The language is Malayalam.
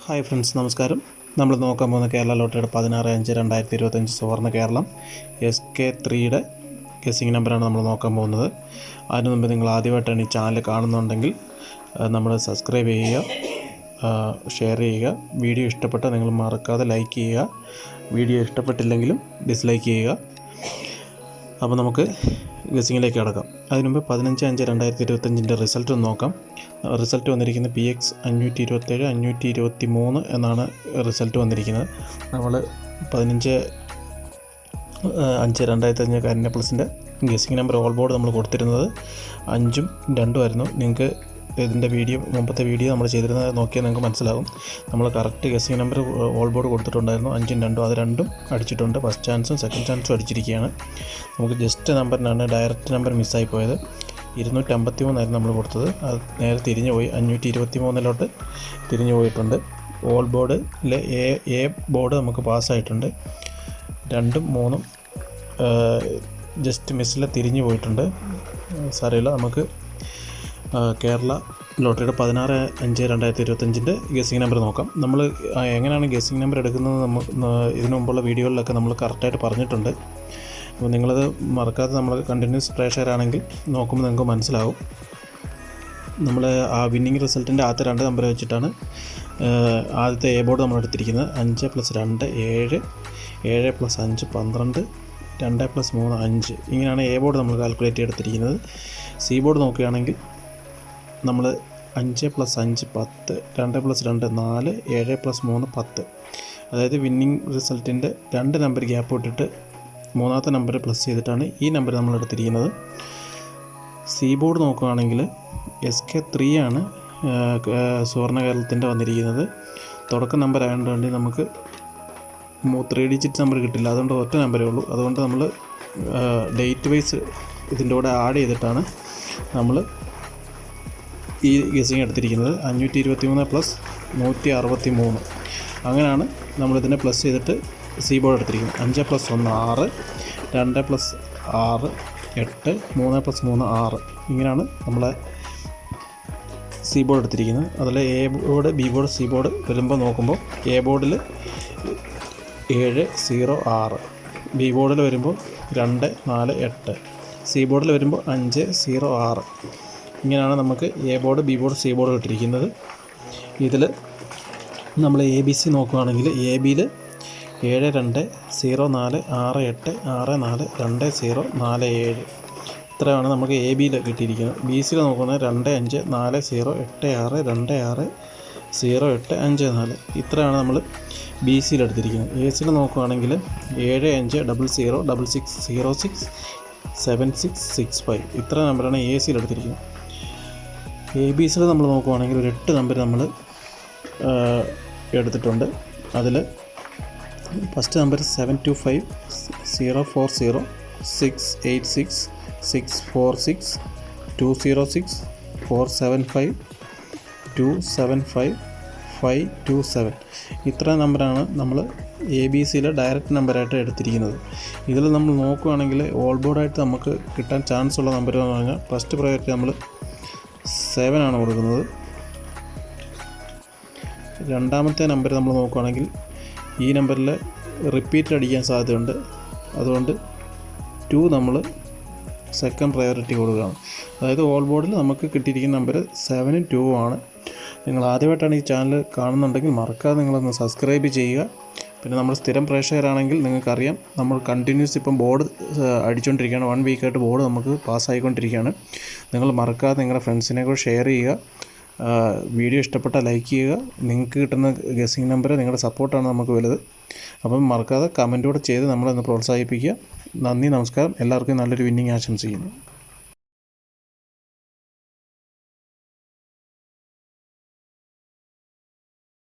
ഹായ് ഫ്രണ്ട്സ്, നമസ്കാരം. നമ്മൾ നോക്കാൻ പോകുന്ന കേരള ലോട്ടറിയുടെ 16/5/2025 സുവർണ്ണ കേരളം SK3 ഗസ്സിങ് നമ്പറാണ് നമ്മൾ നോക്കാൻ പോകുന്നത്. അതിനു മുമ്പ് നിങ്ങൾ ആദ്യമായിട്ടാണ് ഈ ചാനൽ കാണുന്നുണ്ടെങ്കിൽ നമ്മൾ സബ്സ്ക്രൈബ് ചെയ്യുക, ഷെയർ ചെയ്യുക. വീഡിയോ ഇഷ്ടപ്പെട്ടാൽ നിങ്ങൾ മറക്കാതെ ലൈക്ക് ചെയ്യുക. വീഡിയോ ഇഷ്ടപ്പെട്ടില്ലെങ്കിലും ഡിസ്ലൈക്ക് ചെയ്യുക. അപ്പോൾ നമുക്ക് ഗസ്സിങ്ങിലേക്ക് കടക്കാം. അതിനുമുമ്പ് 15/5/2025 റിസൾട്ട് ഒന്ന് നോക്കാം. റിസൾട്ട് വന്നിരിക്കുന്നത് PX 527 523 എന്നാണ് റിസൾട്ട് വന്നിരിക്കുന്നത്. നമ്മൾ 15/5/2025 കരണ്യ പ്ലസിൻ്റെ ഗസ്സിങ് നമ്പർ ഓൾ ബോർഡ് നമ്മൾ കൊടുത്തിരുന്നത് 5ഉം 2ഉം ആയിരുന്നു. നിങ്ങൾക്ക് ഇതിൻ്റെ മുമ്പത്തെ വീഡിയോ നമ്മൾ ചെയ്തിരുന്നത് നോക്കിയാൽ നിങ്ങൾക്ക് മനസ്സിലാകും. നമ്മൾ correct guessing number all board കൊടുത്തിട്ടുണ്ടായിരുന്നു. 5ഉം 2ഉം, അത് രണ്ടും അടിച്ചിട്ടുണ്ട്. ഫസ്റ്റ് ചാൻസും സെക്കൻഡ് ചാൻസും അടിച്ചിരിക്കുകയാണ്. നമുക്ക് ജസ്റ്റ് നമ്പറിനാണ് ഡയറക്റ്റ് നമ്പർ മിസ്സായി പോയത്. 253 നമ്മൾ കൊടുത്തത്. അത് നേരെ തിരിഞ്ഞു പോയി 523 തിരിഞ്ഞു പോയിട്ടുണ്ട്. ഓൾ ബോർഡിലെ എ ബോർഡ് നമുക്ക് പാസ്സായിട്ടുണ്ട്. 2ഉം 3ഉം ജസ്റ്റ് മിസ്സിൽ തിരിഞ്ഞു പോയിട്ടുണ്ട്. സാരമില്ല. നമുക്ക് കേരള ലോട്ടറിയുടെ 16/5/2025 ഗസ്സിങ് നമ്പർ നോക്കാം. നമ്മൾ എങ്ങനെയാണ് ഗസ്സിങ് നമ്പർ എടുക്കുന്നത് ഇതിനു മുമ്പുള്ള വീഡിയോകളിലൊക്കെ നമ്മൾ കറക്റ്റായിട്ട് പറഞ്ഞിട്ടുണ്ട്. അപ്പോൾ നിങ്ങളത് മറക്കാതെ നമ്മൾ കണ്ടിന്യൂസ് പ്രേക്ഷകരാണെങ്കിൽ നോക്കുമ്പോൾ നിങ്ങൾക്ക് മനസ്സിലാവും. നമ്മൾ ആ വിന്നിങ് റിസൾട്ടിൻ്റെ ആദ്യത്തെ 2 നമ്പർ വെച്ചിട്ടാണ് ആദ്യത്തെ എ ബോർഡ് നമ്മൾ എടുത്തിരിക്കുന്നത്. 5 + 2 7, 7 + 5 12, 2 + 3 5. ഇങ്ങനെയാണ് എ ബോർഡ് നമ്മൾ കാൽക്കുലേറ്റ് ചെയ്തെടുത്തിരിക്കുന്നത്. സി ബോർഡ് നോക്കുകയാണെങ്കിൽ നമ്മൾ 5 + 5 10, 2 + 2 4, 7 + 3 10. അതായത് വിന്നിങ് റിസൾട്ടിൻ്റെ 2 നമ്പർ ഗ്യാപ്പ് ഇട്ടിട്ട് 3ാമത്തെ നമ്പർ പ്ലസ് ചെയ്തിട്ടാണ് ഈ നമ്പർ നമ്മൾ എടുത്തിരിക്കുന്നത്. സി ബോർഡ് നോക്കുകയാണെങ്കിൽ SK3 ആണ് സുവർണ്ണ കേരളത്തിൻ്റെ വന്നിരിക്കുന്നത്. തുടക്ക നമ്പർ ആയതുകൊണ്ട് നമുക്ക് 3 ഡിജിറ്റ് നമ്പർ കിട്ടില്ല. അതുകൊണ്ട് ഒറ്റ നമ്പരേ ഉള്ളൂ. അതുകൊണ്ട് നമ്മൾ ഡേറ്റ് വൈസ് ഇതിൻ്റെ കൂടെ ആഡ് ചെയ്തിട്ടാണ് നമ്മൾ ഈ ഗസ്സിങ് എടുത്തിരിക്കുന്നത്. 523 + 163. അങ്ങനെയാണ് നമ്മളിതിനെ പ്ലസ് ചെയ്തിട്ട് സി ബോർഡ് എടുത്തിരിക്കുന്നത്. 5 + 1 6, 2 + 6 8, 3 + 3 6. ഇങ്ങനെയാണ് നമ്മളെ സി ബോർഡ് എടുത്തിരിക്കുന്നത്. അതിൽ A board, B board, C board വരുമ്പോൾ നോക്കുമ്പോൾ എ ബോർഡിൽ 7 0 6, ബി ബോർഡിൽ വരുമ്പോൾ 2 4 8, സി ബോർഡിൽ വരുമ്പോൾ 5 0 6. ഇങ്ങനെയാണ് നമുക്ക് A board, B board, C board ഇട്ടിരിക്കുന്നത്. ഇതിൽ നമ്മൾ ABC നോക്കുകയാണെങ്കിൽ എ ബിയിൽ 7 2 0 4 6 8 6 4 2 0 4 7. ഇത്രയാണ് നമുക്ക് എ ബിയിൽ കിട്ടിയിരിക്കുന്നത്. ബി സിയിൽ നോക്കുകയാണെങ്കിൽ 2 5 4 0 8 6 2 6 0 8 5 4. ഇത്രയാണ് നമ്മൾ ബി സിയിൽ എടുത്തിരിക്കുന്നത്. എ സിയിൽ നോക്കുകയാണെങ്കിൽ 7 5 00 66 06 76 65. ഇത്ര നമ്പറാണ് എ സിയിൽ എടുത്തിരിക്കുന്നത്. എ ബി സിയിൽ നമ്മൾ നോക്കുകയാണെങ്കിൽ ഒരു 8 നമ്പർ നമ്മൾ എടുത്തിട്ടുണ്ട്. അതിൽ ഫസ്റ്റ് നമ്പർ 725 040 686 646 206 475 275 527. ഇത്ര നമ്പറാണ് നമ്മൾ എ ബി സിയിലെ ഡയറക്റ്റ് നമ്പറായിട്ട് എടുത്തിരിക്കുന്നത്. ഇതിൽ നമ്മൾ നോക്കുകയാണെങ്കിൽ ഓൾ ബോർഡായിട്ട് നമുക്ക് കിട്ടാൻ ചാൻസ് ഉള്ള നമ്പർ എന്ന് പറഞ്ഞാൽ ഫസ്റ്റ് പ്രയോറിറ്റി നമ്മൾ 7 ആണ് കൊടുക്കുന്നത്. രണ്ടാമത്തെ നമ്പർ നമ്മൾ നോക്കുകയാണെങ്കിൽ ഈ നമ്പറിൽ റിപ്പീറ്റ് അടിക്കാൻ സാധ്യതയുണ്ട്. അതുകൊണ്ട് 2 നമ്മൾ സെക്കൻഡ് പ്രയോറിറ്റി കൊടുക്കുകയാണ്. അതായത് ഓൾ ബോർഡിൽ നമുക്ക് കിട്ടിയിരിക്കുന്ന നമ്പർ 7ഉം 2ഉം ആണ്. നിങ്ങൾ ആദ്യമായിട്ടാണ് ഈ ചാനൽ കാണുന്നുണ്ടെങ്കിൽ മറക്കാതെ നിങ്ങളൊന്ന് സബ്സ്ക്രൈബ് ചെയ്യുക. പിന്നെ നമ്മൾ സ്ഥിരം പ്രേക്ഷകരാണെങ്കിൽ നിങ്ങൾക്കറിയാം, നമ്മൾ കണ്ടിന്യൂസ് ഇപ്പം ബോർഡ് അടിച്ചുകൊണ്ടിരിക്കുകയാണ്. 1 വീക്കായിട്ട് ബോർഡ് നമുക്ക് പാസ്സായിക്കൊണ്ടിരിക്കുകയാണ്. നിങ്ങൾ മറക്കാതെ നിങ്ങളുടെ ഫ്രണ്ട്സിനെ കൂടെ ഷെയർ ചെയ്യുക. വീഡിയോ ഇഷ്ടപ്പെട്ടാൽ ലൈക്ക് ചെയ്യുക. നിങ്ങൾക്ക് കിട്ടുന്ന ഗസ്സിങ് നമ്പർ നിങ്ങളുടെ സപ്പോർട്ടാണ് നമുക്ക് വലുത്. അപ്പം മറക്കാതെ കമൻറ്റൂടെ ചെയ്ത് നമ്മളൊന്ന് പ്രോത്സാഹിപ്പിക്കുക. നന്ദി, നമസ്കാരം. എല്ലാവർക്കും നല്ലൊരു വിന്നിങ് ആശംസിക്കുന്നു.